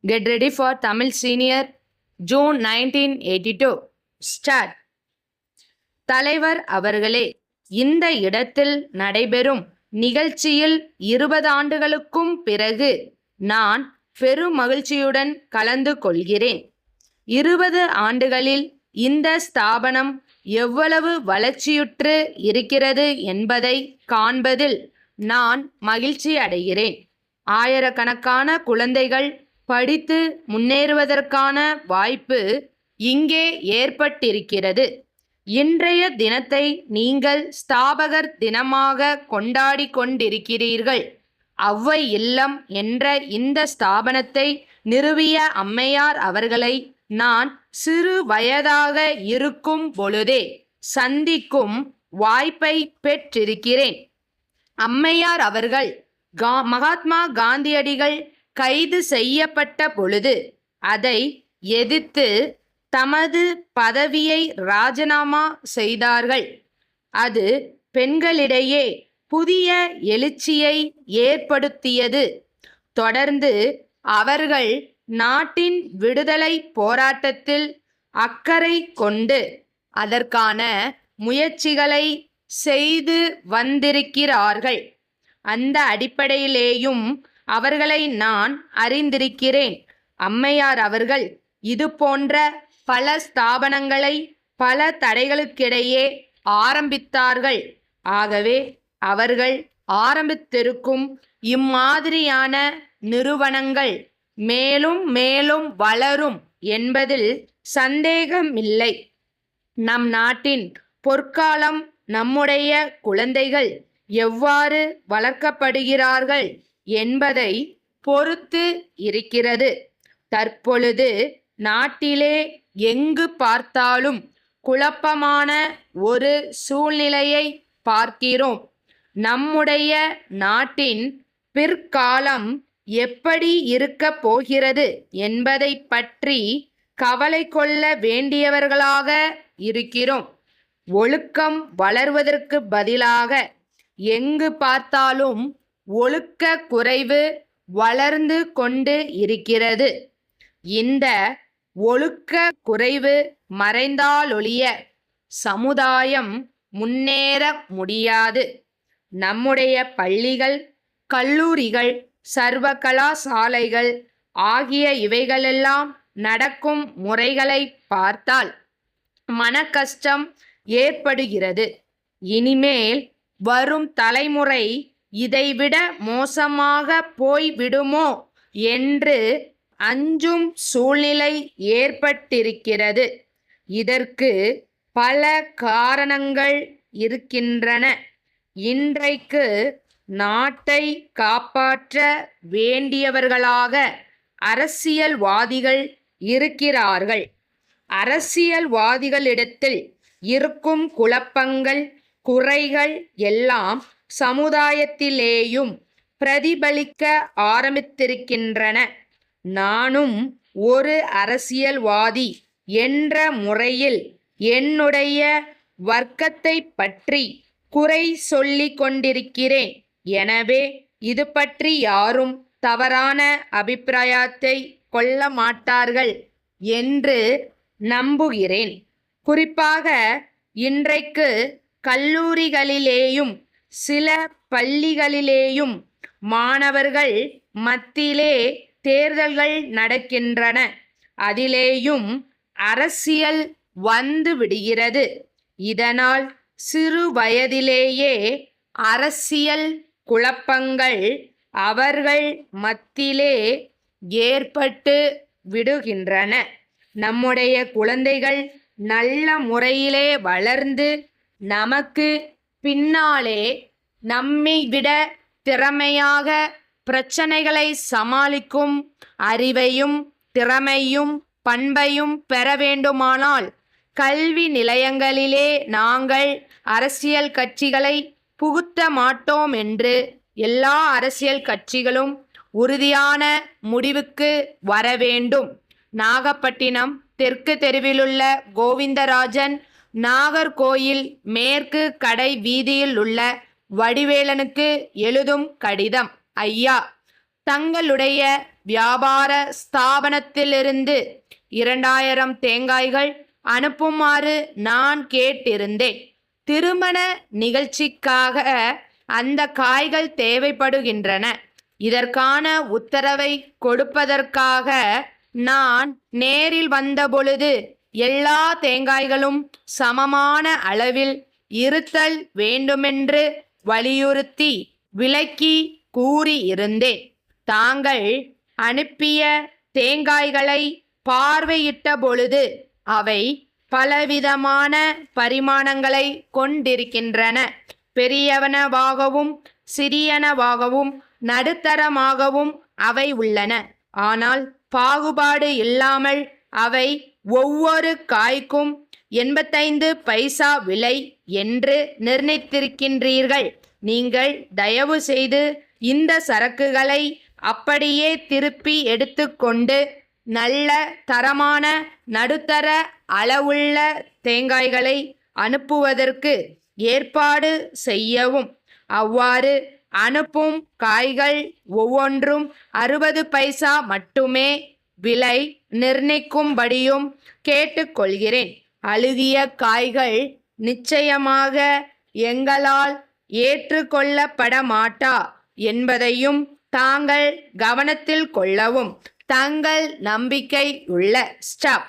Get ready for Tamil Senior, June 1982. Start. தலைவர் அவர்களே, இந்த இடத்தில் நடைபெறும் நிகழ்ச்சியில் 20 ஆண்டுகளுக்கும் பிறகு நான் பெரும் மகிழ்ச்சியுடன் கலந்து கொள்கிறேன். 20 ஆண்டுகளில் இந்த ஸ்தாபனம் எவ்வளவு வளர்ச்சியுற்று இருக்கிறது என்பதை காண்பதில் நான் மகிழ்ச்சி அடைகிறேன். ஆயிரக்கணக்கான குழந்தைகள் படித்து முன்னேறுவதற்கான வாய்ப்பு இங்கே ஏற்பட்டிருக்கிறது. இன்றைய தினத்தை நீங்கள் ஸ்தாபகர் தினமாக கொண்டாடி கொண்டிருக்கிறீர்கள். ஔவை இல்லம் என்ற இந்த ஸ்தாபனத்தை நிறுவிய அம்மையார் அவர்களை நான் சிறு வயதாக இருக்கும் பொழுதே சந்திக்கும் வாய்ப்பை பெற்றிருக்கிறேன். அம்மையார் அவர்கள் மகாத்மா காந்தியடிகள் கைது செய்யப்பட்ட பொழுது அதை எதிர்த்து தமது பதவியை ராஜினாமா செய்தார்கள். அது பெண்களிடையே புதிய எழுச்சியை ஏற்படுத்தியது. தொடர்ந்து அவர்கள் நாட்டின் விடுதலை போராட்டத்தில் அக்கறை கொண்டு அதற்கான முயற்சிகளை செய்து வந்திருக்கிறார்கள். அந்த அடிப்படையிலேயும் அவர்களை நான் அறிந்திருக்கிறேன். அம்மையார் அவர்கள் இது போன்ற பல ஸ்தாபனங்களை பல தடைகளுக்கிடையே ஆரம்பித்தார்கள். ஆகவே அவர்கள் ஆரம்பித்திருக்கும் இம்மாதிரியான நிறுவனங்கள் மேலும் மேலும் வளரும் என்பதில் சந்தேகமில்லை. நம் நாட்டின் பொற்காலம் நம்முடைய குழந்தைகள் எவ்வாறு வளர்க்கப்படுகிறார்கள் என்பதை பொறுத்து இருக்கிறது. தற்பொழுது நாட்டிலே எங்கு பார்த்தாலும் குழப்பமான ஒரு சூழ்நிலையை பார்க்கிறோம். நம்முடைய நாட்டின் பிற்காலம் எப்படி இருக்கப் போகிறது என்பதை பற்றி கவலை கொள்ள வேண்டியவர்களாக இருக்கிறோம். ஒழுக்கம் வளர்வதற்கு பதிலாக எங்கு பார்த்தாலும் ஒழுக்க குறைவு வளர்ந்து கொண்டு இருக்கிறது. இந்த ஒழுக்க குறைவு மறைந்தாலொழிய சமுதாயம் முன்னேற முடியாது. நம்முடைய பள்ளிகள், கல்லூரிகள், சர்வ கலாசாலைகள் ஆகிய இவைகளெல்லாம் நடக்கும் முறைகளை பார்த்தால் மன கஷ்டம் ஏற்படுகிறது. இனிமேல் வரும் தலைமுறை இதைவிட மோசமாக போய்விடுமோ என்று அஞ்சும் சூழ்நிலை ஏற்பட்டிருக்கிறது. இதற்கு பல காரணங்கள் இருக்கின்றன. இன்றைக்கு நாட்டை காப்பாற்ற வேண்டியவர்களாக அரசியல்வாதிகள் இருக்கிறார்கள். அரசியல்வாதிகளிடத்தில் இருக்கும் குழப்பங்கள், குறைகள் எல்லாம் சமுதாயத்திலேயும் பிரதிபலிக்க ஆரம்பித்திருக்கின்றன. நானும் ஒரு அரசியல்வாதி என்ற முறையில் என்னுடைய வர்க்கத்தை பற்றி குறை சொல்லிக் கொண்டிருக்கிறேன். எனவே இது பற்றி யாரும் தவறான அபிப்பிராயத்தை கொள்ள மாட்டார்கள் என்று நம்புகிறேன். குறிப்பாக இன்றைக்கு கல்லூரிகளிலேயும் சில பள்ளிகளிலேயும் மாணவர்கள் மத்தியிலே தேர்தல்கள் நடக்கின்றன. அதிலேயும் அரசியல் வந்து விடுகிறது. இதனால் சிறு வயதிலேயே அரசியல் குழப்பங்கள் அவர்கள் மத்தியிலே ஏற்பட்டு விடுகின்றன. நம்முடைய குழந்தைகள் நல்ல முறையிலே வளர்ந்து நமக்கு பின்னாலே நம்மை விட திறமையாக பிரச்சனைகளை சமாளிக்கும் அறிவையும் திறமையும் பண்பையும் பெற வேண்டுமானால் கல்வி நிலையங்களிலே நாங்கள் அரசியல் கட்சிகளை புகுத்த மாட்டோம் என்று எல்லா அரசியல் கட்சிகளும் உறுதியான முடிவுக்கு வர வேண்டும். நாகப்பட்டினம் தெற்கு தெருவிலுள்ள கோவிந்தராஜன் நாகர்கோயில் மேற்கு கடை வீதியில் உள்ள வடிவேலனுக்கு எழுதும் கடிதம். ஐயா, தங்களுடைய வியாபார ஸ்தாபனத்திலிருந்து 2000 தேங்காய்கள் அனுப்புமாறு நான் கேட்டிருந்தேன். திருமண நிகழ்ச்சிக்காக அந்த காய்கள் தேவைப்படுகின்றன. இதற்கான உத்தரவை கொடுப்பதற்காக நான் நேரில் வந்தபொழுது எல்லா தேங்காய்களும் சமமான அளவில் இருத்தல் வேண்டுமென்று வலியுறுத்தி விளக்கி கூறியிருந்தேன். தாங்கள் அனுப்பிய தேங்காய்களை பார்வையிட்ட பொழுது அவை பலவிதமான பரிமாணங்களை கொண்டிருக்கின்றன. பெரியவனவாகவும் சிறியனவாகவும் நடுத்தரமாகவும் அவை உள்ளன. ஆனால் பாகுபாடு இல்லாமல் அவை ஒவ்வொரு காய்க்கும் 85 பைசா விலை என்று நிர்ணயித்திருக்கின்றீர்கள். நீங்கள் தயவு செய்து இந்த சரக்குகளை அப்படியே திருப்பி எடுத்துக்கொண்டு நல்ல தரமான நடுத்தர அளவுள்ள தேங்காய்களை அனுப்புவதற்கு ஏற்பாடு செய்யவும். அவ்வாறு அனுப்பும் காய்கள் ஒவ்வொன்றும் 60 பைசா மட்டுமே விலை நிர்ணயிக்கும்படியும் கேட்டுக்கொள்கிறேன். அழுகிய காய்கள் நிச்சயமாக எங்களால் ஏற்றுக்கொள்ளப்பட மாட்டா என்பதையும் தாங்கள் கவனத்தில் கொள்ளவும். தங்கள் நம்பிக்கை உள்ள ஸ்டாப்.